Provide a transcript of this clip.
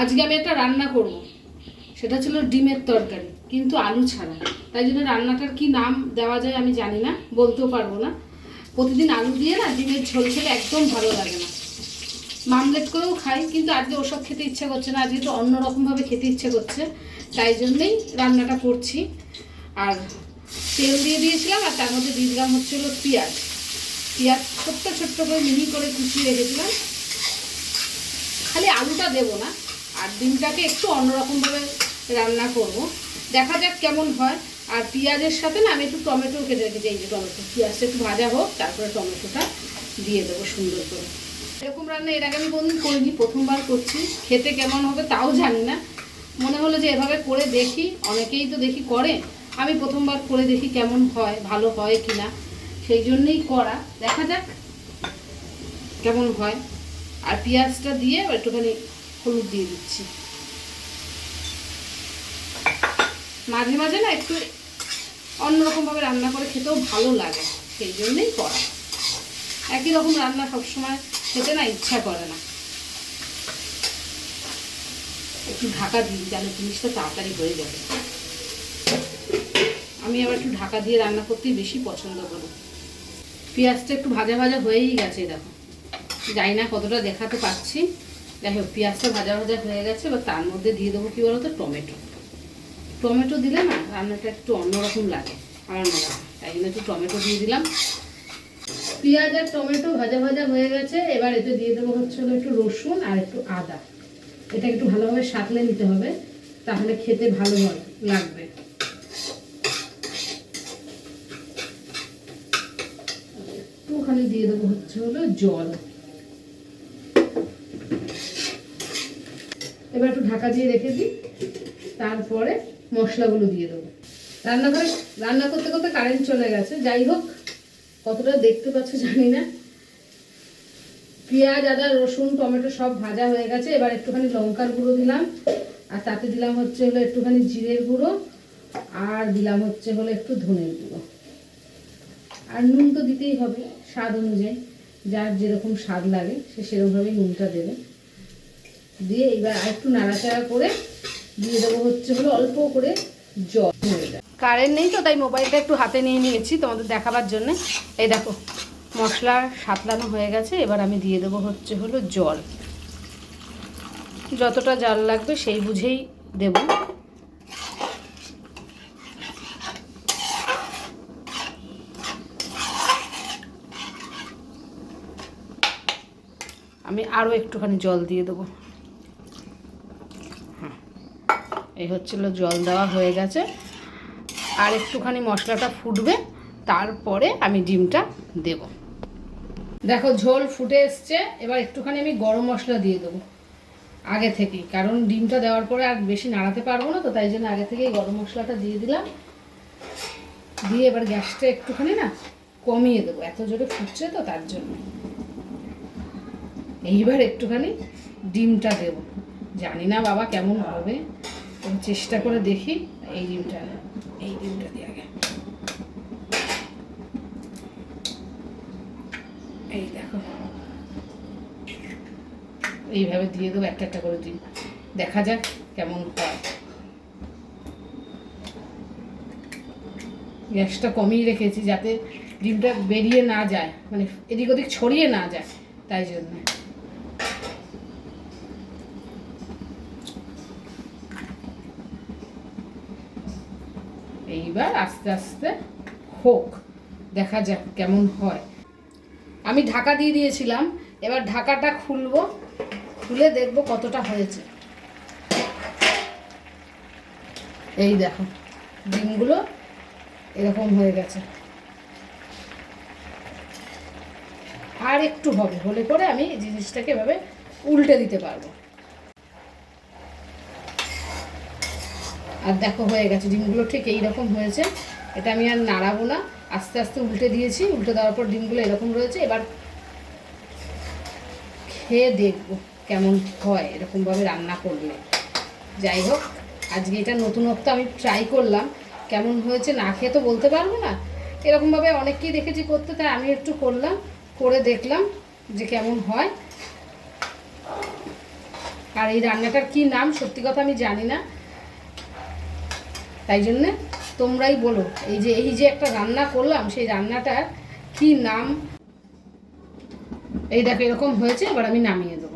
আজকে আমি একটা রান্না করব, সেটা ছিল ডিমের তরকারি, কিন্তু আলু ছাড়া। তাই জন্য রান্নাটার কি নাম দেওয়া যায় আমি জানি না, বলতেও পারবো না। প্রতিদিন আলু দিয়ে না ডিমের ঝোল খেলে একদম ভালো লাগে না। মামলেট করেও খাই, কিন্তু আজকে ওসব খেতে ইচ্ছা করছে না, আজকে একটু অন্যরকমভাবে খেতে ইচ্ছে করছে, তাই জন্যেই রান্নাটা করছি। আর তেল দিয়ে দিয়েছিলাম, আর তার মধ্যে দিয়ে দিলাম হচ্ছে হলো পেঁয়াজ। পেঁয়াজ ছোট্ট ছোট্ট করে মিহি করে কুচিয়ে রেখেছিলাম। খালি আলুটা দেবো না, আর ডিমটাকে একটু অন্যরকমভাবে রান্না করব, দেখা যাক কেমন হয়। আর পেঁয়াজের সাথে না আমি একটু টমেটো কেটে রেখেছি, এই যে টমেটো, পেঁয়াজটা একটু ভাজা হোক, তারপরে টমেটোটা দিয়ে দেবো সুন্দর করে। এরকম রান্না এর আগে আমি কোনদিন করিনি, প্রথমবার করছি। খেতে কেমন হবে তাও জানি না, মনে হলো যে এভাবে করে দেখি, অনেকেই তো দেখি করে, আমি প্রথমবার করে দেখি কেমন হয়, ভালো হয় কি না, সেই জন্যেই করা। দেখা যাক কেমন হয়। আর পেঁয়াজটা দিয়ে একটুখানি হলুদ দিয়ে দিচ্ছি। মাঝে মাঝে না একটু অন্যরকমভাবে রান্না করে খেতেও ভালো লাগে, সেই জন্যেই করা। একই রকম রান্না সবসময় খেতে না ইচ্ছা করে না। একটু ঢাকা দিই, তাহলে জিনিসটা তাড়াতাড়ি হয়ে যাবে। আমি আবার একটু ঢাকা দিয়ে রান্না করতেই বেশি পছন্দ করি। পেঁয়াজটা একটু ভাজা ভাজা হয়েই গেছে, দেখো। জানি না কতটা দেখাতে পাচ্ছি, যাই হোক পেঁয়াজটা ভাজা ভাজা হয়ে গেছে। এবার তার মধ্যে দিয়ে দেবো কী বলো তো, টমেটো। টমেটো দিলে না রান্নাটা একটু অন্যরকম লাগে আমার মনে হয়, তাই জন্য একটু টমেটো দিয়ে দিলাম। পেঁয়াজ আর টমেটো ভাজা ভাজা হয়ে গেছে। এবার এতে দিয়ে দেবো হচ্ছে একটু রসুন আর একটু আদা। এটা একটু ভালোভাবে সাঁতলে নিতে হবে, তাহলে খেতে ভালো লাগবে। একটুখানি দিয়ে দেবো হচ্ছে জল। এবার একটু ঢাকা দিয়ে রেখে দিই, তারপরে মশলাগুলো দিয়ে দেবো। রান্নাঘরে রান্না করতে করতে কারেন্ট চলে গেছে, যাই হোক কতটা দেখতে পাচ্ছ জানি না। পেঁয়াজ আদা রসুন টমেটো সব ভাজা হয়ে গেছে। এবার একটুখানি লঙ্কার গুঁড়ো দিলাম, আর তাতে দিলাম হচ্ছে একটুখানি জিরের গুঁড়ো, আর দিলাম হচ্ছে একটু ধনের গুঁড়ো। আর নুন তো দিতেই হবে স্বাদ অনুযায়ী, যার যেরকম স্বাদ লাগে সে সেরকমভাবেই নুনটা দেবে। দিয়ে এবার আর একটু নাড়াচাড়া করে দিয়ে দেবো হচ্ছে অল্প করে জল। কারেন্ট নেই তো, তাই মোবাইলটা একটু হাতে নিয়ে নিয়েছি তোমাদের দেখাবার জন্য। এই দেখো মশলা সাতলানো হয়ে গেছে। এবার আমি দিয়ে দেবো হচ্ছে জল, যতটা জল লাগবে সেই বুঝেই দেব। আমি আরও একটুখানি জল দিয়ে দেবো। হ্যাঁ, এই হচ্ছিল জল দেওয়া হয়ে গেছে। আর একটুখানি মশলাটা ফুটবে, তারপরে আমি ডিমটা দেব। দেখো ঝোল ফুটে এসছে। এবার একটুখানি আমি গরম মশলা দিয়ে দেবো আগে থেকেই, কারণ ডিমটা দেওয়ার পরে আর বেশি নাড়াতে পারবো না, তো তাই জন্য আগে থেকেই গরম মশলাটা দিয়ে দিলাম। দিয়ে এবার গ্যাসটা একটুখানি না কমিয়ে দেবো, এত জোরে ফুটছে তো তার জন্য। এইবার একটুখানি ডিমটা দেব। জানি না বাবা কেমন হবে, চেষ্টা করে দেখি। এই ডিমটা দিয়ে আগে, এই দেখো এইভাবে দিয়ে দেবো একটা একটা করে ডিম, দেখা যাক কেমন হয়। গ্যাসটা কমিয়ে রেখেছি যাতে ডিমটা বেরিয়ে না যায়, মানে এদিক ওদিক ছড়িয়ে না যায়, তাই জন্য। এইবার আস্তে আস্তে হোক, দেখা যাক কেমন হয়। আমি ঢাকা দিয়ে দিয়েছিলাম, এবার ঢাকাটা খুলবো, খুলে দেখবো কতটা হয়েছে। এই দেখো ডিমগুলো এরকম হয়ে গেছে। আর একটু হবে, হলে পরে আমি জিনিসটাকে এভাবে উল্টে দিতে পারবো। আর দেখো হয়ে গেছে, ডিমগুলো ঠিক এইরকম হয়েছে। এটা আমি আর নাড়াবো না, আস্তে আস্তে উল্টে দিয়েছি। উল্টে দেওয়ার পর ডিমগুলো এরকম রয়েছে। এবার খেয়ে দেখবো কেমন হয় এরকমভাবে রান্না করলে। যাই হোক আজকে এটা নতুনত্ব আমি ট্রাই করলাম, কেমন হয়েছে না খেয়ে তো বলতে পারবো না। এরকমভাবে অনেককেই দেখেছি করতে, তাই আমি একটু করলাম, করে দেখলাম যে কেমন হয়। আর এই রান্নাটার কি নাম সত্যি কথা আমি জানি না, তাই জন্যে তোমরাই বলো এই যে একটা রান্না করলাম সেই রান্নাটার কি নাম। এই দেখো এরকম হয়েছে, এবার আমি নামিয়ে দেবো।